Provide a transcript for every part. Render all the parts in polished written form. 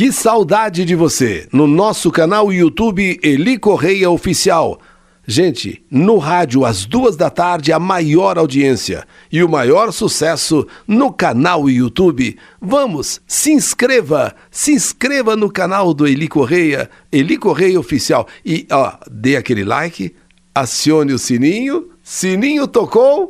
Que saudade de você! No nosso canal YouTube Eli Correia Oficial. Gente, no rádio às 14h, a maior audiência e o maior sucesso no canal YouTube. Vamos, se inscreva no canal do Eli Correia Oficial. E, dê aquele like, acione o sininho tocou.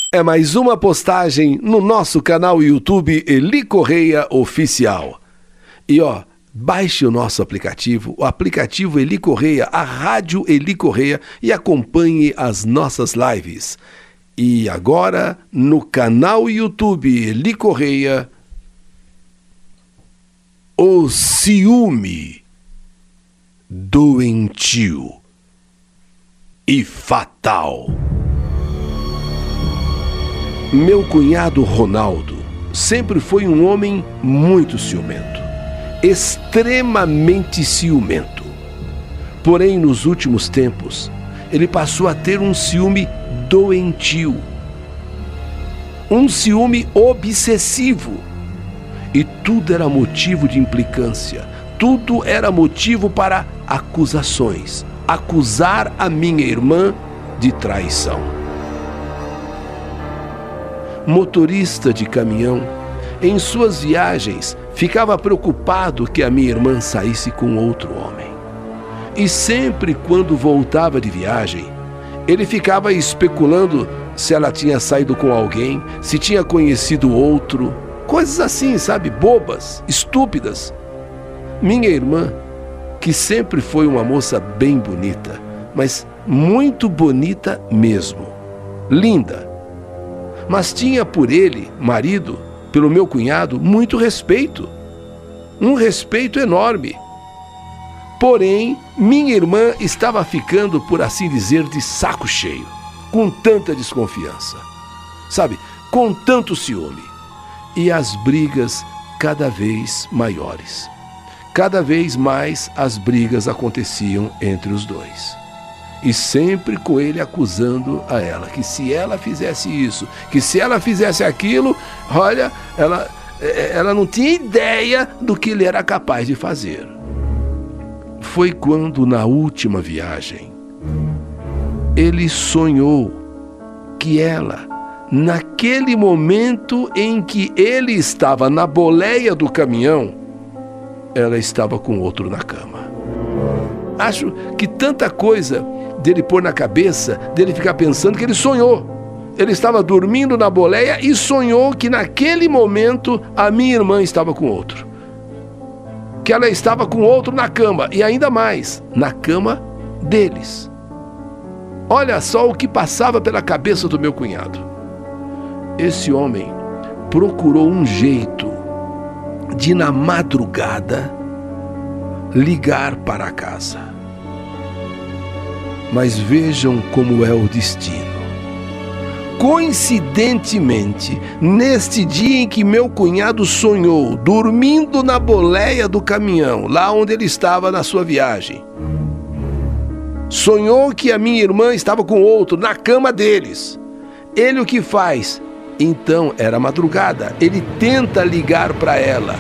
É mais uma postagem no nosso canal YouTube Eli Correia Oficial. E baixe o nosso aplicativo, o aplicativo Eli Correia, a rádio Eli Correia, e acompanhe as nossas lives. E agora, no canal YouTube Eli Correia, o ciúme doentio e fatal. Meu cunhado Ronaldo sempre foi um homem muito ciumento, extremamente ciumento. Porém, nos últimos tempos, ele passou a ter um ciúme doentio, um ciúme obsessivo. E tudo era motivo de implicância, tudo era motivo para acusações, acusar a minha irmã de traição. Motorista de caminhão, em suas viagens, ficava preocupado que a minha irmã saísse com outro homem. E sempre quando voltava de viagem, ele ficava especulando se ela tinha saído com alguém, se tinha conhecido outro, coisas assim, sabe, bobas, estúpidas. Minha irmã, que sempre foi uma moça bem bonita, mas muito bonita mesmo, linda, mas tinha por ele, marido, pelo meu cunhado, muito respeito. Um respeito enorme. Porém, minha irmã estava ficando, por assim dizer, de saco cheio, com tanta desconfiança, sabe, com tanto ciúme. E as brigas cada vez maiores. Cada vez mais as brigas aconteciam entre os dois. E sempre com ele acusando a ela, que se ela fizesse isso, que se ela fizesse aquilo, olha, ela não tinha ideia do que ele era capaz de fazer. Foi quando, na última viagem, ele sonhou que ela, naquele momento em que ele estava na boleia do caminhão, ela estava com outro na cama. Acho que tanta coisa dele pôr na cabeça, dele ficar pensando, que ele sonhou. Ele estava dormindo na boleia e sonhou que naquele momento a minha irmã estava com outro. Que ela estava com outro na cama, e ainda mais, na cama deles. Olha só o que passava pela cabeça do meu cunhado. Esse homem procurou um jeito de, na madrugada, ligar para casa. Mas vejam como é o destino. Coincidentemente, neste dia em que meu cunhado sonhou, dormindo na boleia do caminhão, lá onde ele estava na sua viagem, sonhou que a minha irmã estava com outro na cama deles. Ele o que faz? Então, era madrugada, ele tenta ligar para ela.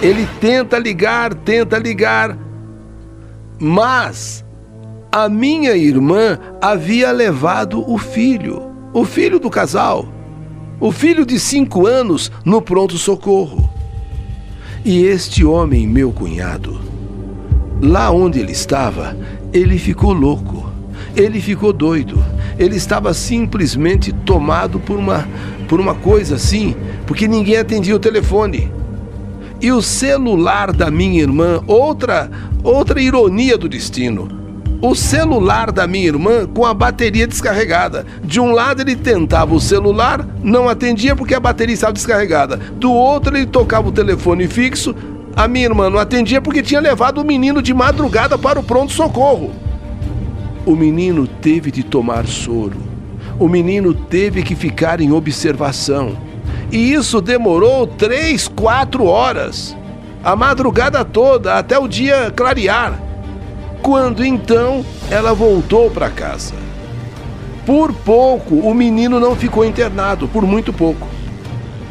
Ele tenta ligar, mas a minha irmã havia levado o filho do casal, o filho de 5 anos, no pronto-socorro. E este homem, meu cunhado, lá onde ele estava, ele ficou louco, ele ficou doido, ele estava simplesmente tomado por uma coisa assim, porque ninguém atendia o telefone. E o celular da minha irmã, outra ironia do destino, o celular da minha irmã com a bateria descarregada. De um lado ele tentava o celular, não atendia porque a bateria estava descarregada. Do outro ele tocava o telefone fixo, a minha irmã não atendia porque tinha levado o menino de madrugada para o pronto-socorro. O menino teve de tomar soro, o menino teve que ficar em observação. E isso demorou 3, 4 horas, a madrugada toda, até o dia clarear. Quando então ela voltou para casa. Por pouco o menino não ficou internado, por muito pouco.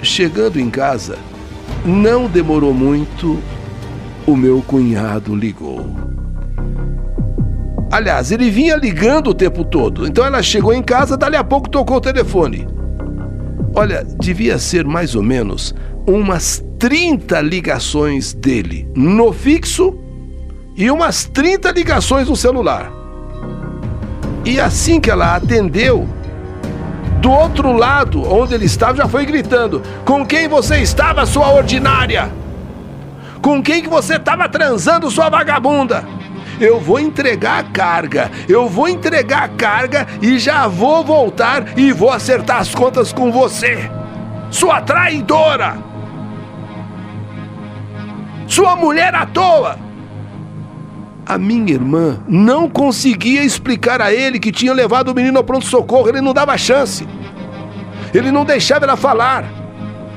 chegando em casa, não demorou muito, o meu cunhado ligou. Aliás, ele vinha ligando o tempo todo. Então ela chegou em casa, dali a pouco tocou o telefone. Olha, devia ser mais ou menos umas 30 ligações dele no fixo e umas 30 ligações no celular. E assim que ela atendeu, do outro lado, onde ele estava, já foi gritando: com quem você estava, sua ordinária? Com quem que você estava transando, sua vagabunda? Eu vou entregar a carga, e já vou voltar e vou acertar as contas com você, sua traidora, sua mulher à toa. A minha irmã não conseguia explicar a ele que tinha levado o menino ao pronto-socorro. Ele não dava chance, ele não deixava ela falar,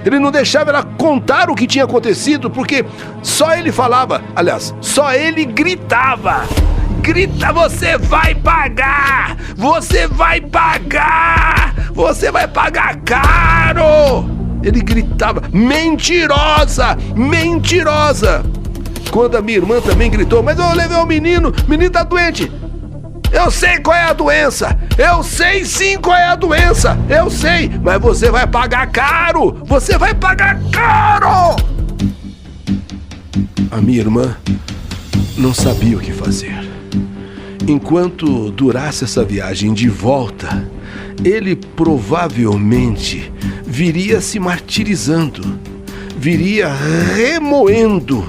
ele não deixava ela contar o que tinha acontecido, porque só ele falava, aliás, só ele gritava: grita, você vai pagar, você vai pagar, você vai pagar caro. Ele gritava: mentirosa, mentirosa. Quando a minha irmã também gritou: mas eu levei o menino tá doente. Eu sei qual é a doença, eu sei sim qual é a doença, eu sei, mas você vai pagar caro, você vai pagar caro. A minha irmã não sabia o que fazer. Enquanto durasse essa viagem de volta, ele provavelmente viria se martirizando, viria remoendo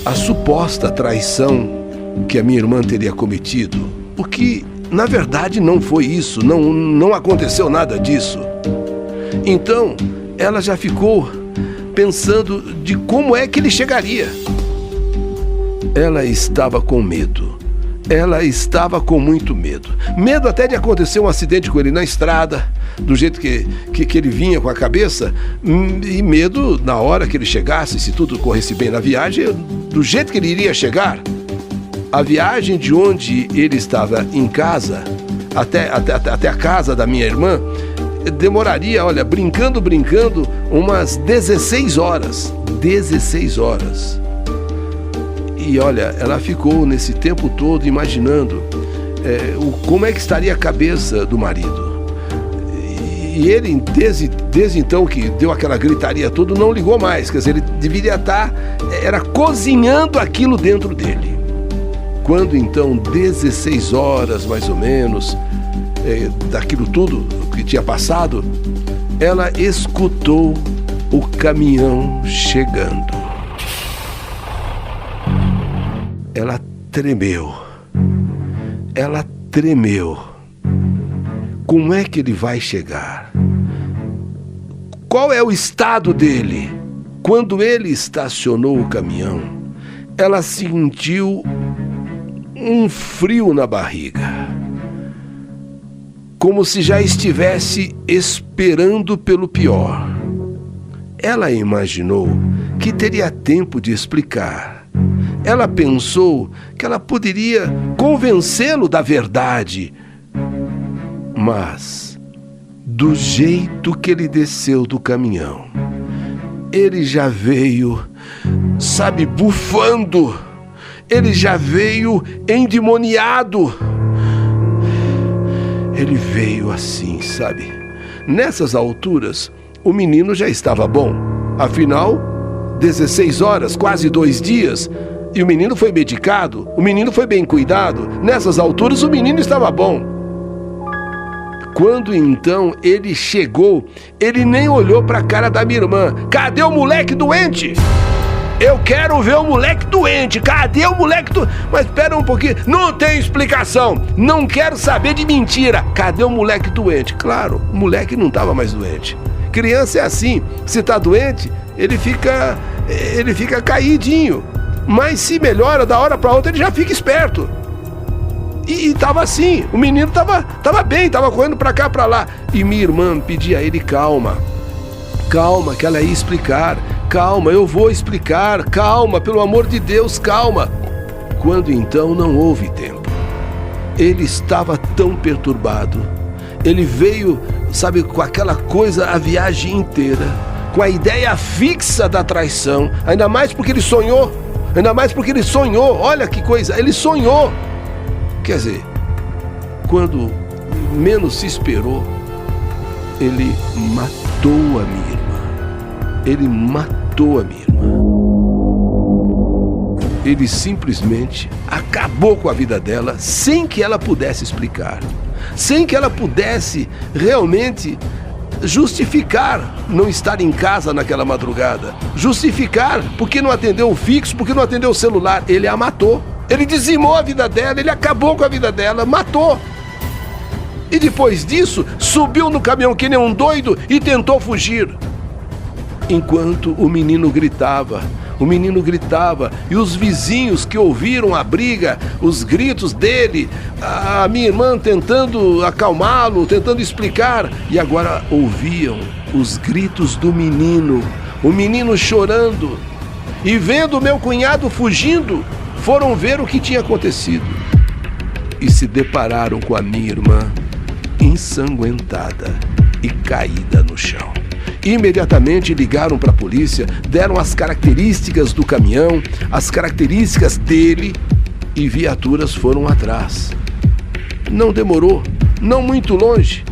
a suposta traição que a minha irmã teria cometido, o que na verdade não foi isso, não aconteceu nada disso. Então ela já ficou pensando de como é que ele chegaria. Ela estava com medo, ela estava com muito medo até de acontecer um acidente com ele na estrada, do jeito que ele vinha com a cabeça, e medo na hora que ele chegasse, se tudo corresse bem na viagem, do jeito que ele iria chegar. A viagem de onde ele estava em casa até a casa da minha irmã demoraria, olha, brincando, umas 16 horas. 16 horas. E olha, ela ficou nesse tempo todo imaginando como é que estaria a cabeça do marido. E ele, desde então que deu aquela gritaria toda, não ligou mais. Quer dizer, ele deveria estar cozinhando aquilo dentro dele. Quando então, 16 horas mais ou menos, daquilo tudo que tinha passado, ela escutou o caminhão chegando. Ela tremeu. Como é que ele vai chegar? Qual é o estado dele? Quando ele estacionou o caminhão, ela sentiu um frio na barriga, como se já estivesse esperando pelo pior. Ela imaginou que teria tempo de explicar. Ela pensou que ela poderia convencê-lo da verdade. Mas, do jeito que ele desceu do caminhão, ele já veio, sabe, bufando. Ele já veio endemoniado. Ele veio assim, sabe? Nessas alturas, o menino já estava bom. Afinal, 16 horas, quase 2 dias, e o menino foi medicado, o menino foi bem cuidado. Nessas alturas, o menino estava bom. Quando então ele chegou, ele nem olhou para a cara da minha irmã. Cadê o moleque doente? Eu quero ver o moleque doente. Cadê o moleque doente? Mas espera um pouquinho. Não tem explicação. Não quero saber de mentira. Cadê o moleque doente? Claro, o moleque não estava mais doente. Criança é assim. Se está doente, ele fica caidinho. Mas se melhora, da hora para outra, ele já fica esperto. E estava assim. O menino estava bem, estava correndo para cá, para lá. E minha irmã pedia a ele calma. Calma, que ela ia explicar. Calma, eu vou explicar. Calma, pelo amor de Deus, calma. Quando então não houve tempo. Ele estava tão perturbado. Ele veio sabe, com aquela coisa a viagem inteira, com a ideia fixa da traição, ainda mais porque ele sonhou, olha que coisa, ele sonhou. Quer dizer, quando menos se esperou, ele matou a minha irmã. Ele simplesmente acabou com a vida dela sem que ela pudesse explicar, sem que ela pudesse realmente justificar não estar em casa naquela madrugada, justificar porque não atendeu o fixo, porque não atendeu o celular. Ele a matou, ele dizimou a vida dela, ele acabou com a vida dela, matou. E depois disso, subiu no caminhão que nem um doido e tentou fugir. Enquanto o menino gritava, e os vizinhos que ouviram a briga, os gritos dele, a minha irmã tentando acalmá-lo, tentando explicar, e agora ouviam os gritos do menino, o menino chorando, e vendo meu cunhado fugindo, foram ver o que tinha acontecido e se depararam com a minha irmã ensanguentada e caída no chão. Imediatamente ligaram para a polícia, deram as características do caminhão, as características dele, e viaturas foram atrás. Não demorou, não muito longe,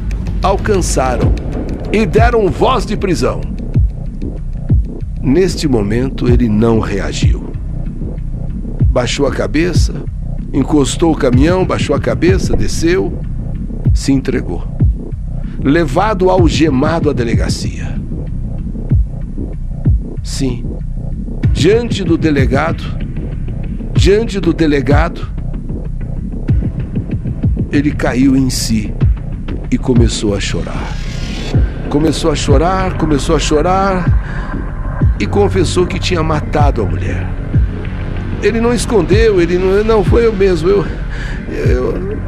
alcançaram e deram voz de prisão. Neste momento ele não reagiu. Baixou a cabeça, encostou o caminhão, baixou a cabeça, desceu, se entregou. Levado algemado à delegacia. Sim, diante do delegado, ele caiu em si e começou a chorar. Começou a chorar e confessou que tinha matado a mulher. Ele não escondeu, não foi eu mesmo, eu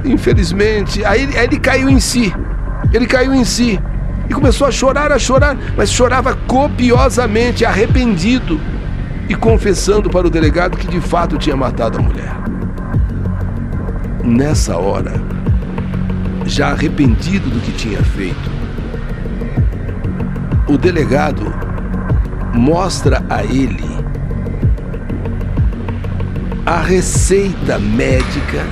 infelizmente. Aí ele caiu em si. E começou a chorar, mas chorava copiosamente, arrependido e confessando para o delegado que de fato tinha matado a mulher. Nessa hora, já arrependido do que tinha feito, o delegado mostra a ele a receita médica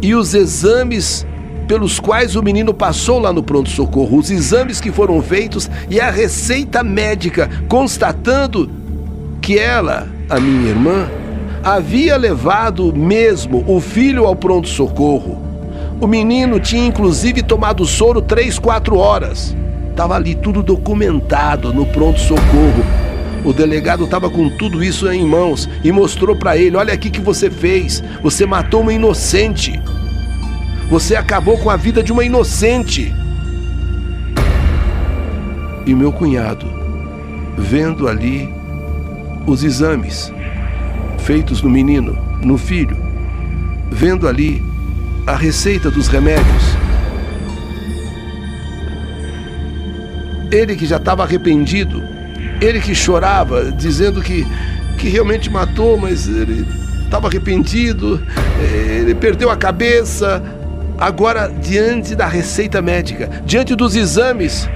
e os exames pelos quais o menino passou lá no pronto-socorro, os exames que foram feitos e a receita médica constatando que ela, a minha irmã, havia levado mesmo o filho ao pronto-socorro. O menino tinha inclusive tomado soro 3-4 horas. Estava ali tudo documentado no pronto-socorro. O delegado estava com tudo isso em mãos e mostrou para ele: olha aqui que você fez, você matou uma inocente. Você acabou com a vida de uma inocente. E meu cunhado, vendo ali os exames feitos no menino, no filho, vendo ali a receita dos remédios, ele que já estava arrependido, ele que chorava, dizendo que realmente matou, mas ele estava arrependido, ele perdeu a cabeça. Agora, diante da receita médica, diante dos exames,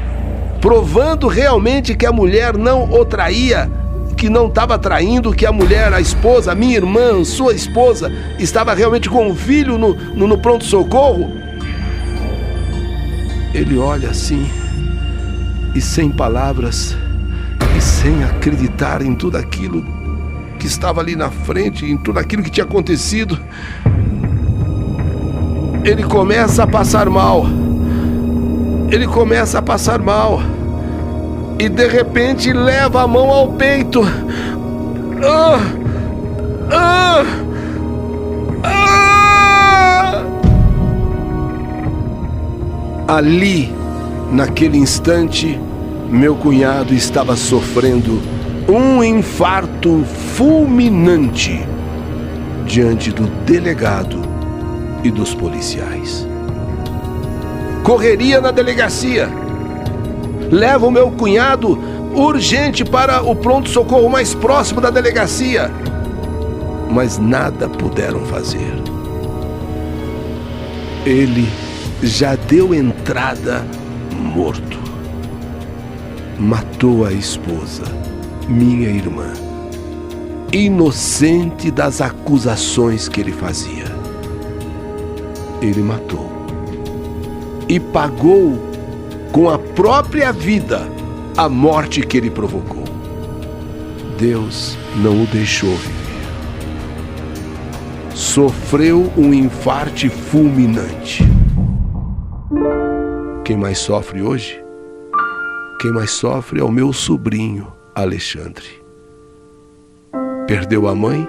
provando realmente que a mulher não o traía, que não estava traindo, que a mulher, a esposa, a minha irmã, sua esposa, estava realmente com o filho no pronto-socorro, ele olha assim, e sem palavras, e sem acreditar em tudo aquilo que estava ali na frente, em tudo aquilo que tinha acontecido, ele começa a passar mal. E de repente leva a mão ao peito. Ali, naquele instante, meu cunhado estava sofrendo um infarto fulminante diante do delegado e dos policiais. Correria na delegacia. Leva o meu cunhado urgente para o pronto-socorro mais próximo da delegacia. Mas nada puderam fazer. Ele já deu entrada morto. Matou a esposa, minha irmã, inocente das acusações que ele fazia. Ele matou e pagou com a própria vida a morte que ele provocou. Deus não o deixou viver. Sofreu um infarte fulminante. Quem mais sofre hoje? Quem mais sofre é o meu sobrinho, Alexandre. Perdeu a mãe,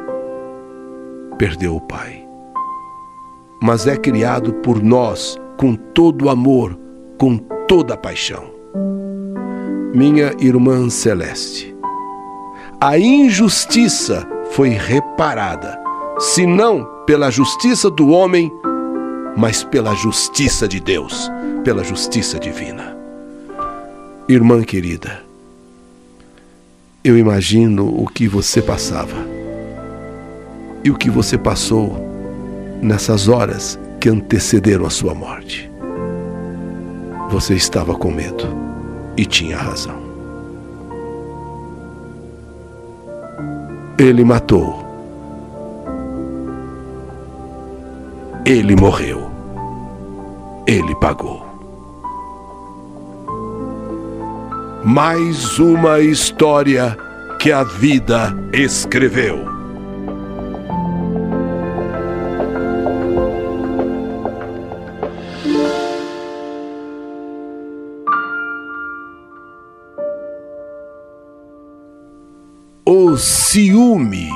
perdeu o pai. Mas é criado por nós com todo amor, com toda paixão. Minha irmã Celeste, a injustiça foi reparada, se não pela justiça do homem, mas pela justiça de Deus, pela justiça divina. Irmã querida, eu imagino o que você passava e o que você passou nessas horas que antecederam a sua morte. Você estava com medo e tinha razão. Ele matou. Ele morreu. Ele pagou. Mais uma história que a vida escreveu. O ciúme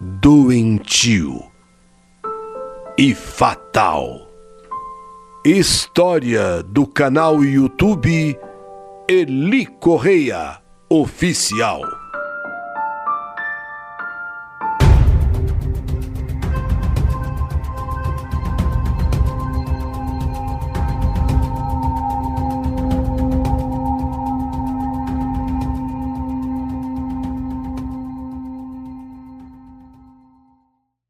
doentio e fatal. História do canal YouTube Eli Correia Oficial.